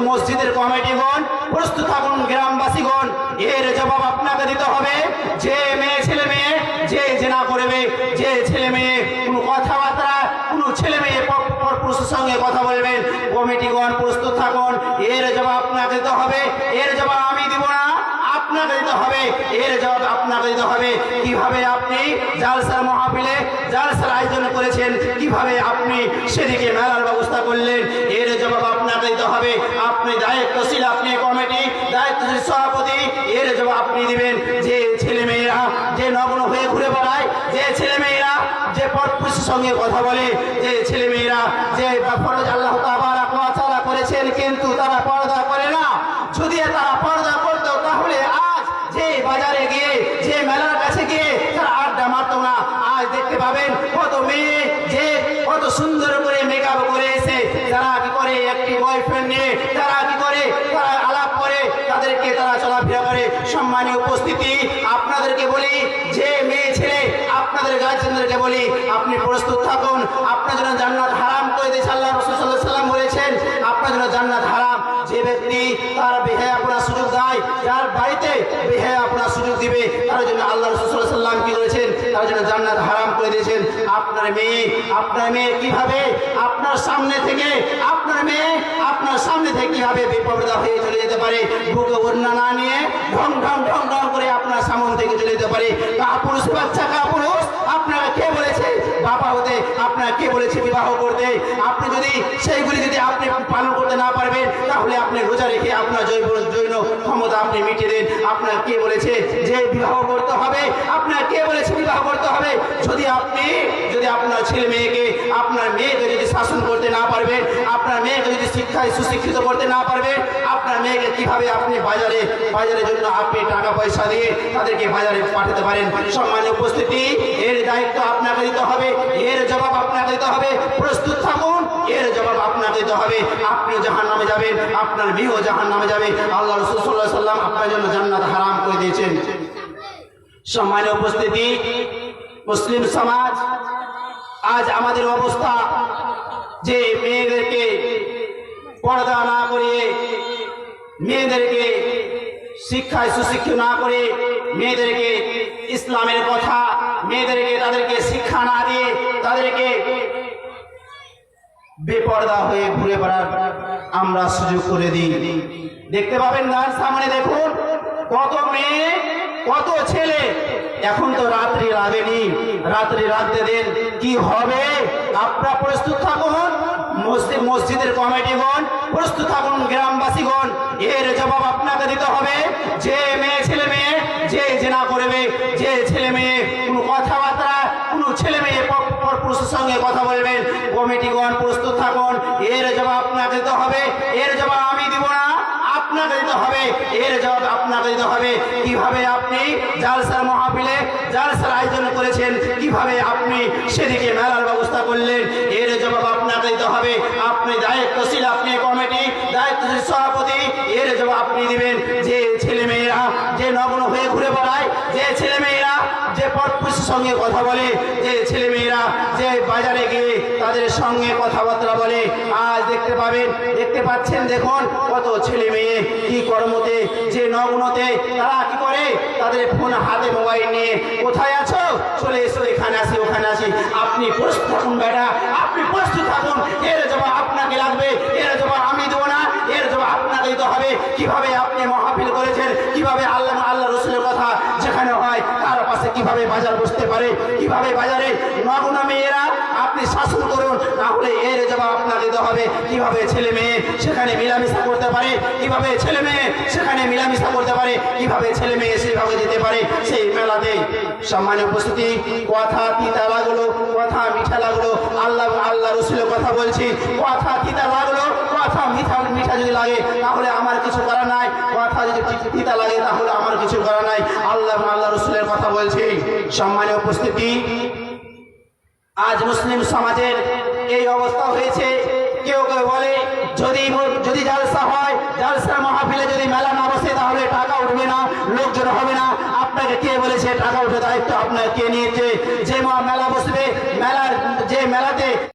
মসজিদের কমিটিগণ প্রস্তুত থাকুন, গ্রামবাসীগণ এর জবাব আপনাকে দিতে হবে। যে ছেলে মেয়ে যে জেনা করবে, যে ছেলে মেয়ে কোনো কথাবার্তা কোনো ছেলে মেয়ে পুরুষের সঙ্গে কথা বলবেন, কমিটিগণ প্রস্তুত থাকুন, এর জবাব আপনাকে দিতে হবে। এর জবাব আমি দিব না, আপনাকে দিতে হবে। এর জবাব আপনাকে দিতে হবে। কিভাবে আপনি জালসার মাহফিলে জালসার আয়োজন করেছেন, কিভাবে আপনি সেদিকে মেলার ব্যবস্থা করলেন, এর জবাব আপনাকে দিতে হবে। আপনি দায়িত্বশীল, আপনি কমিটি দায়িত্বশীল সভাপতি, এর জবাব আপনি দিবেন। যে ছেলেমেয়েরা যে নগ্ন হয়ে ঘুরে বেড়ায়, যে ছেলেমেয়েরা যে পরপুরুষের সঙ্গে কথা বলে, যে ছেলেমেয়েরা যে ফরজ আল্লাহ তাবারাক ওয়া তাআলা করেছেন কিন্তু তারা পর্দা করে না, যদি তারা পর্দা করতো তাহলে আজ যে বাজারে গিয়ে যে মেলার কাছে গিয়ে তারা আড্ডা মারতো না। আজ দেখতে পাবেন কত মেয়ে যে কত সুন্দর করে মেকআপ করে এসে তারা কি করে একটি বয়ফ্রেন্ড নিয়ে তারা কি করে তারা আলাপ করে তাদেরকে তারা চলাফেরা করে। সম্মানীয় উপস্থিতি, আপনাদেরকে বলি, যে মেয়ে ছেলে আপনাদের গার্জিয়ানদেরকে বলি, আপনি প্রস্তুত থাকুন। আপনার জন্য জান্নাত হারাম করে দিয়েছে আল্লাহ রাসূল সাল্লাল্লাহু আলাইহি ওয়াসাল্লাম বলেছেন, আপনার জন্য জান্নাত হারাম। যে ব্যক্তি তার বেহায়াপনার সুযোগ দেয়, যার বাড়িতে বেহায়াপনার সুযোগ দিবে, তার জন্য আল্লাহ রাসূল সাল্লাল্লাহু আলাইহি ওয়াসাল্লাম কি করেছেন, তার জন্য জান্নাত হারাম করে দিয়েছেন। আপনার মেয়ে কিভাবে আপনার সামনে থেকে কিভাবে বেপরদা হয়ে চলে যেতে পারে, বুকে ওড়না না নিয়ে ঢং ঢং ঢং ঢং করে আপনার সামনে থেকে চলে যেতে পারে। কাপুরুষ বাচ্চা, কাপুরুষ, আপনাকে কে বলেছে বাবা হতে, আপনাকে কে বলেছে বিবাহ করতে? আপনি যদি সেইগুলি যদি আপনি পালন করতে না পারবেন, তাহলে আপনি রোজা রেখে আপনার জৈন ক্ষমতা আপনি মিটিয়ে দেন। আপনার কে বলেছে যে বিবাহ করতে হবে? আপনার কে বলেছে বিবাহ করতে হবে? যদি আপনার ছেলে মেয়েকে আপনার মেয়েকে যদি শাসন করতে না পারবেন, আপনার মেয়েকে যদি শিক্ষায় সুশিক্ষিত করতে না পারবেন, আপনার মেয়েকে কিভাবে আপনি বাজারের জন্য আপনি টাকা পয়সা দিয়ে তাদেরকে বাজারে পাঠাতে পারেন? সম্মানীয় উপস্থিতি, এর দায়িত্ব আপনাকে দিতে হবে, এর জবাব আপনাকে দিতে হবে। প্রস্তুত থাকুন, এর জবাব আপনাকে দিতে হবে। আপনি জাহান্নামে যাবেন, আপনার মেয়েও জাহান্নামে যাবে। আল্লাহ রাসূল সাল্লাল্লাহু আলাইহি ওয়াসাল্লাম আপনার জন্য জান্নাত হারাম করে দিয়েছেন। সম্মানীয় উপস্থিতি, মুসলিম সমাজ আজ আমাদের অবস্থা যে মেয়েদেরকে পর্দা না করিয়ে, মেয়েদেরকে শিক্ষায় সুশিক্ষিত না করে, মেয়েদেরকে ইসলামের কথা তাদেরকে শিক্ষা না দিয়ে তাদেরকে বেপর্দা হয়ে ঘুরে বেড়ার আমরা সুযোগ করে দিই। দেখতে পাবেন তার সামনে দেখুন কত মেয়ে কত ছেলে। এখন তো রাত্রি লাগেনি, রাত্রি রাখতে দেন, কি হবে? আপনারা প্রস্তুত থাকুন, মসজিদের কমিটিগণ প্রস্তুত থাকুন, গ্রামবাসীগণ এর জবাব আপনাকে দিতে হবে। যে ছেলে মেয়ে যে জেনা করবে, যে ছেলে মেয়ে কোনো কথাবার্তা কোনো ছেলে মেয়ে পুরুষের সঙ্গে কথা বলবেন, কমিটিগণ প্রস্তুত থাকুন, এর জবাব আপনাকে দিতে হবে। এর জবাব আমি দিব না, আপনাকে দিতে হবে। এর জবাব আপনাকে দিতে হবে। কিভাবে আপনি জালসার মাহফিলে জালসার আয়োজন করেছেন, কিভাবে আপনি সেদিকে মেলার ব্যবস্থা করলেন, এর জবাব আপনাকে দিতে হবে। আপনি দায়িত্বশীল, আপনি কমিটি দায়িত্বশীল সভাপতি, এর জবাব আপনি দিবেন। যে ছেলেমেয়েরা যে নগ্ন হয়ে ঘুরে বেড়ায়, যে ছেলেমেয়েরা যে পরপুরুষের সঙ্গে কথা বলে, যে ছেলেমেয়েরা যে বাজারে গিয়ে তাদের সঙ্গে কথাবার্তা বলে, আজ দেখতে পাচ্ছেন দেখুন কত ছেলে মেয়ে কি কর্মতে যে নগ্নতে তারা কি করে, তাদের ফোন হাতে মোবাইল নিয়ে কোথায় আছো, চলে এসো, এখানে আসি ওখানে আসি। আপনি প্রস্তুত থাকুন বেটা, আপনি প্রস্তুত থাকুন। এর জবাব আপনাকে লাগবে, এর জবাব আমি দেবো না, এর জবাব আপনাকে দিতে হবে। কিভাবে আপনি মাহফিল করেছেন, কিভাবে আল্লাহ রসুলের কথা যেখানে হয় তার পাশে কিভাবে বাজার বসতে পারে, কিভাবে বাজারে নগ্ন মেয়েরা আপনি শাসন করুন, তাহলে এর জবাব আপনাকে দিতে হবে। কিভাবে ছেলে মেয়ে সেখানে মিলামিশা করতে পারে, কিভাবে ছেলে মেয়ে সেখানে মিলামিশা করতে পারে, কিভাবে ছেলে মেয়ে সেভাবে যেতে পারে সেই মেলাতে। সম্মানীয় উপস্থিতি, কথা তিতা লাগলো, কথা মিঠা লাগলো, আল্লাহ রসুলের কথা বলছি, কথা তিতা লাগলো, কথা মিঠা যদি লাগে তাহলে আমার কিছু করার নাই, কথা যদি তিতা লাগে তাহলে আমার কিছু করার নাই। আল্লাহ রসুলের কথা বলছি। সম্মানীয় উপস্থিতি, আজ মুসলিম সমাজের এই অবস্থা হয়েছে। কেউ বলে যদি জালসা হয়, জালসার মাহফিলে যদি মেলা না বসে তাহলে টাকা উঠবে না, লোকজন হবে না। আপনাকে কে বলেছে টাকা উঠে? দায়িত্ব আপনার কে নিয়েছে? যে মেলা বসবে, যে মেলাতে